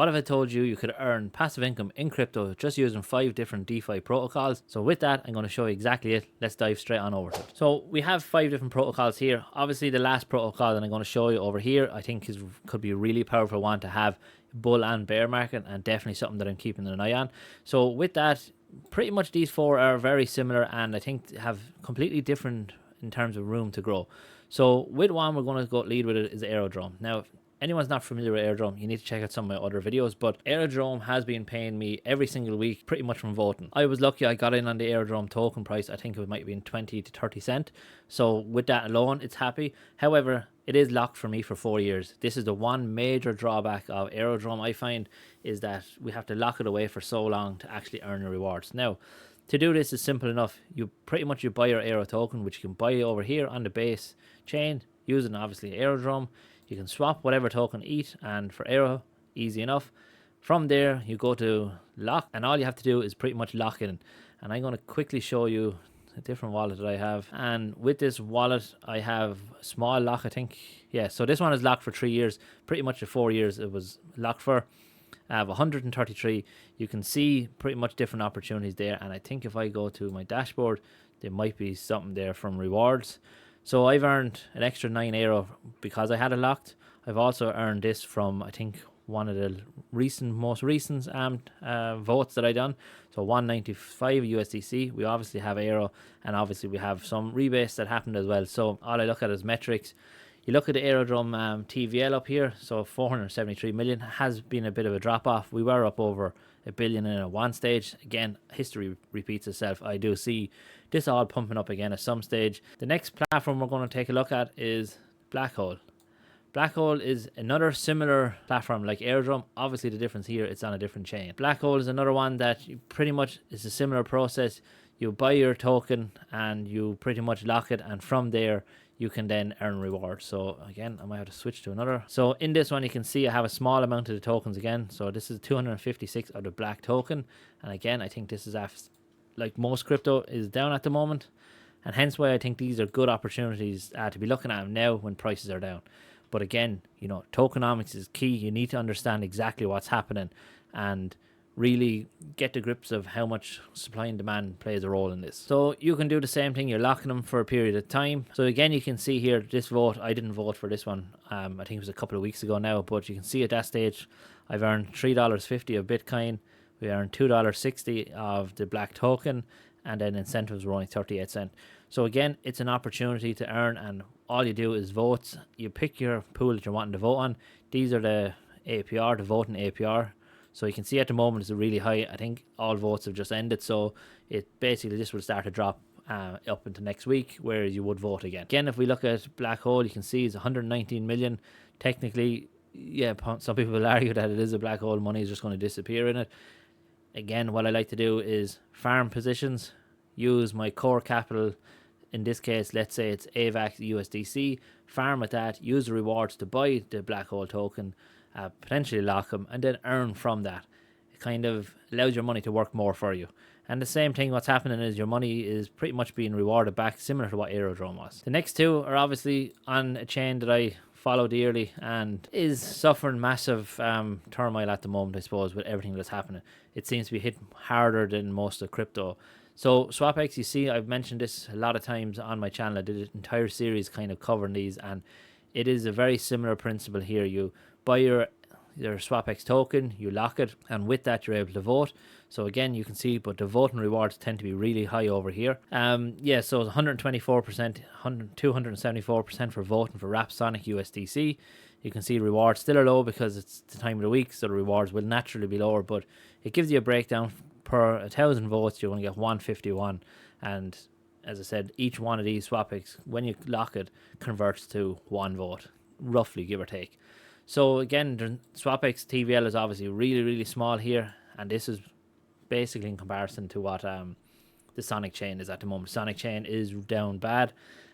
What if I told you you could earn passive income in crypto just using 5 different DeFi protocols? So with that, I'm going to show you exactly it. Let's dive straight on over to it. So we have 5 different protocols here. Obviously the last protocol that I'm going to show you over here, I think could be a really powerful one to have bull and bear market, and definitely something that I'm keeping an eye on. So with that, pretty much these 4 are very similar, and I think have completely different in terms of room to grow. So with one, we're going to go lead with it is Aerodrome. Now, if anyone's not familiar with Aerodrome, you need to check out some of my other videos, but Aerodrome has been paying me every single week pretty much from voting. I was lucky I got in on the Aerodrome token price. I think it might have been 20 to 30 cent. So with that alone, it's happy. However, it is locked for me for 4 years. This is the one major drawback of Aerodrome I find, is that we have to lock it away for so long to actually earn the rewards. Now, to do this is simple enough. You buy your Aero token, which you can buy over here on the base chain using obviously Aerodrome. You can swap whatever token ETH, and for Aero, easy enough. From there, you go to lock, and all you have to do is pretty much lock in. And I'm going to quickly show you a different wallet that I have. And with this wallet, I have a small lock, I think. Yeah, so this one is locked for 3 years. Pretty much the 4 years it was locked for. I have 133. You can see pretty much different opportunities there. And I think if I go to my dashboard, there might be something there from rewards. So I've earned an extra 9 euro because I had it locked. I've also earned this from, I think, one of the most recent votes that I done. So 195 USDC. We obviously have Aero, and obviously we have some rebates that happened as well. So all I look at is metrics. You look at the Aerodrome TVL up here, so 473 million has been a bit of a drop off. We were up over $1 billion in at one stage. Again, history repeats itself. I do see this all pumping up again at some stage. The next platform we're going to take a look at is Blackhole. Blackhole is another similar platform like Aerodrome. Obviously the difference here, it's on a different chain. Blackhole is another one that pretty much is a similar process. You buy your token and you pretty much lock it, and from there you can then earn rewards. So again, I might have to switch to another. So in this one, you can see I have a small amount of the tokens again. So this is 256 of the black token. And again, I think this is like most crypto is down at the moment. And hence why I think these are good opportunities to be looking at them now when prices are down. But again, tokenomics is key. You need to understand exactly what's happening and really get to grips of how much supply and demand plays a role in this. So you can do the same thing. You're locking them for a period of time. So again, you can see here this vote. I didn't vote for this one. I think it was a couple of weeks ago now, but you can see at that stage I've earned $3.50 of Bitcoin. We earned $2.60 of the black token, and then incentives were only 38 cents. So again, it's an opportunity to earn, and all you do is vote. You pick your pool that you're wanting to vote on. These are the APR, the voting APR. So you can see at the moment it's really high. I think all votes have just ended, so it basically this will start to drop up into next week, where you would vote again. Again, if we look at Black Hole, you can see it's 119 million. Technically, yeah, some people will argue that it is a black hole. Money is just going to disappear in it. Again, what I like to do is farm positions, use my core capital. In this case, let's say it's AVAX USDC. Farm at that, use the rewards to buy the black hole token, potentially lock them, and then earn from that. It kind of allows your money to work more for you. And the same thing, what's happening is your money is pretty much being rewarded back, similar to what Aerodrome was. The next two are obviously on a chain that I follow dearly and is suffering massive turmoil at the moment, I suppose, with everything that's happening. It seems to be hit harder than most of crypto. So SwapX, you see, I've mentioned this a lot of times on my channel. I did an entire series kind of covering these, and it is a very similar principle here. You buy your SwapX token, you lock it, and with that you're able to vote. So again, you can see, but the voting rewards tend to be really high over here. Yeah, so it's 124%, 274% for voting for Rapsonic USDC. You can see rewards still are low because it's the time of the week, so the rewards will naturally be lower, but it gives you a breakdown. Per 1,000 votes, you're going to get 151, and as I said, each one of these SwapX, when you lock it, converts to one vote, roughly, give or take. So again, the SwapX TVL is obviously really, really small here, and this is basically in comparison to what the Sonic chain is at the moment. Sonic chain is down bad.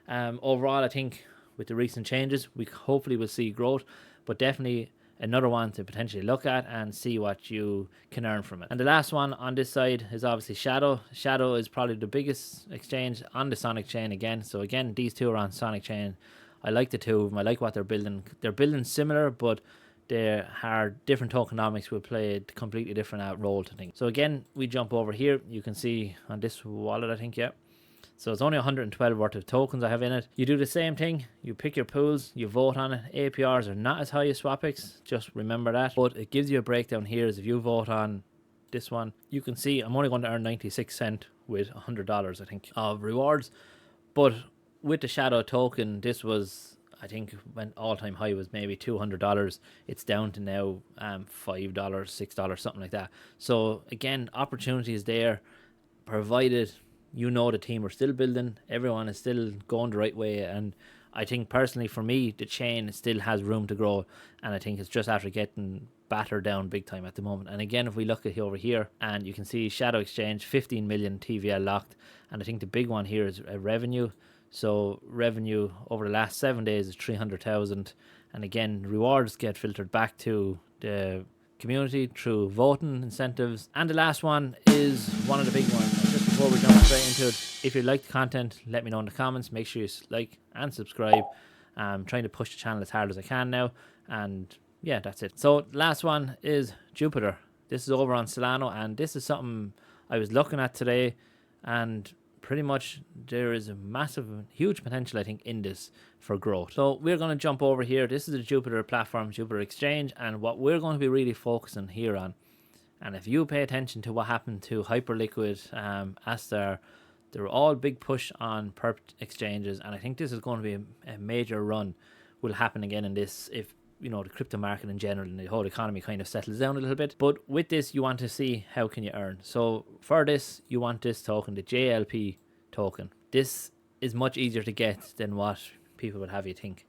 Overall, I think with the recent changes, we hopefully will see growth, but definitely another one to potentially look at and see what you can earn from it. And the last one on this side is obviously Shadow. Shadow is probably the biggest exchange on the Sonic chain again. So again, these two are on Sonic chain. I like the two of them. I like what they're building. They're building similar, but there are different tokenomics will play a completely different role to things. So again, we jump over here. You can see on this wallet, I think, yeah. So it's only 112 worth of tokens I have in it. You do the same thing. You pick your pools, you vote on it. APRs are not as high as SwapX, just remember that. But it gives you a breakdown here as if you vote on this one. You can see I'm only going to earn 96 cents with $100, I think, of rewards. But with the Shadow token, this was, I think, when all-time high was maybe $200. It's down to now $5, $6, something like that. So again, opportunity is there, provided you know the team are still building, everyone is still going the right way. And I think personally for me, the chain still has room to grow, and I think it's just after getting battered down big time at the moment. And again, if we look at over here, and you can see Shadow Exchange 15 million TVL locked, and I think the big one here is revenue. So revenue over the last 7 days is 300,000, and again, rewards get filtered back to the community through voting incentives. And the last one is one of the big ones. And just before we jump straight into it, if you like the content, let me know in the comments. Make sure you like and subscribe. I'm trying to push the channel as hard as I can now, and yeah, that's it. So last one is Jupiter. This is over on Solano, and this is something I was looking at today, and pretty much there is a massive, huge potential, I think, in this for growth. So we're going to jump over here. This is the Jupiter platform, Jupiter Exchange, and what we're going to be really focusing here on, and if you pay attention to what happened to Hyperliquid, Astar, they're all big push on perp exchanges, and I think this is going to be a major run will happen again in this, if you know, the crypto market in general and the whole economy kind of settles down a little bit. But with this, you want to see how can you earn. So for this, you want this token, the JLP token. This is much easier to get than what people would have you think.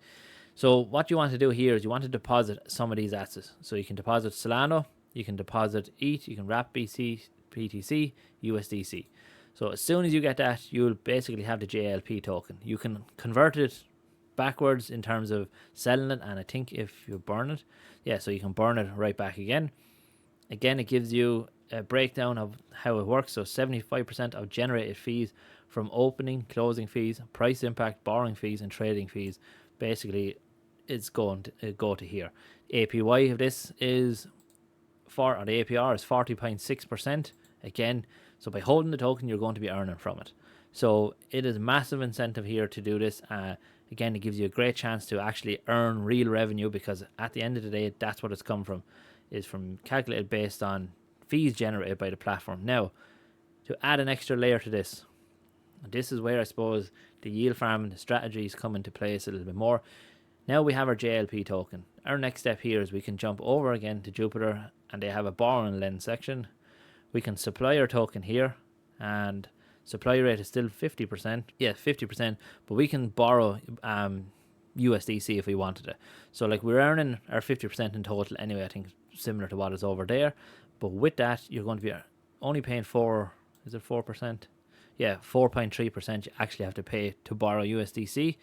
So what you want to do here is you want to deposit some of these assets. So you can deposit Solano, you can deposit ETH, you can wrap BC, PTC, USDC. So as soon as you get that, you'll basically have the JLP token. You can convert it backwards in terms of selling it, and I think if you burn it, yeah, so you can burn it right back again. Again, it gives you a breakdown of how it works. So 75% of generated fees from opening, closing fees, price impact, borrowing fees, and trading fees, basically it's going to go to here. APY of this is or the APR is 40.6%. Again, so by holding the token, you're going to be earning from it. So it is a massive incentive here to do this. Again, it gives you a great chance to actually earn real revenue, because at the end of the day, that's what it's come from, is from calculated based on fees generated by the platform. Now, to add an extra layer to this, this is where I suppose the yield farming strategies come into place a little bit more. Now we have our JLP token. Our next step here is we can jump over again to Jupiter, and they have a borrow and lend section. We can supply our token here, and supply rate is still 50%. Yeah, 50%, but we can borrow USDC if we wanted it. So like we're earning our 50% in total anyway, I think similar to what is over there. But with that, you're going to be only paying 4%. Yeah, 4.3% you actually have to pay to borrow USDC.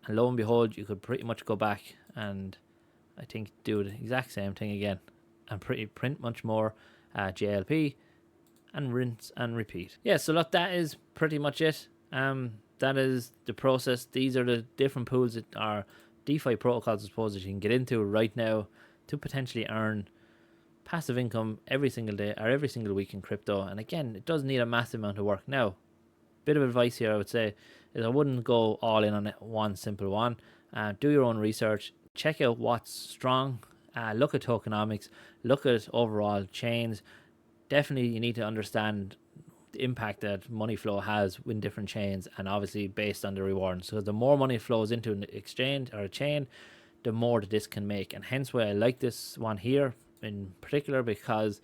And lo and behold, you could pretty much go back and I think do the exact same thing again and print much more JLP and rinse and repeat. Yeah, so look, that is pretty much it. That is the process. These are the different pools that are DeFi protocols, I suppose, that you can get into right now to potentially earn passive income every single day or every single week in crypto. And again, it does need a massive amount of work. Now, bit of advice here I would say is I wouldn't go all in on it, one simple one. Do your own research, check out what's strong, look at tokenomics, look at overall chains. Definitely you need to understand the impact that money flow has in different chains, and obviously based on the reward. So the more money flows into an exchange or a chain, the more that this can make. And hence why I like this one here in particular, because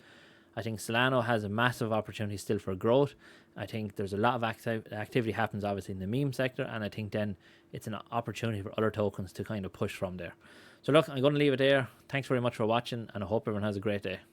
I think Solano has a massive opportunity still for growth. I think there's a lot of activity happens obviously in the meme sector, and I think then it's an opportunity for other tokens to kind of push from there. So look, I'm going to leave it there. Thanks very much for watching, and I hope everyone has a great day.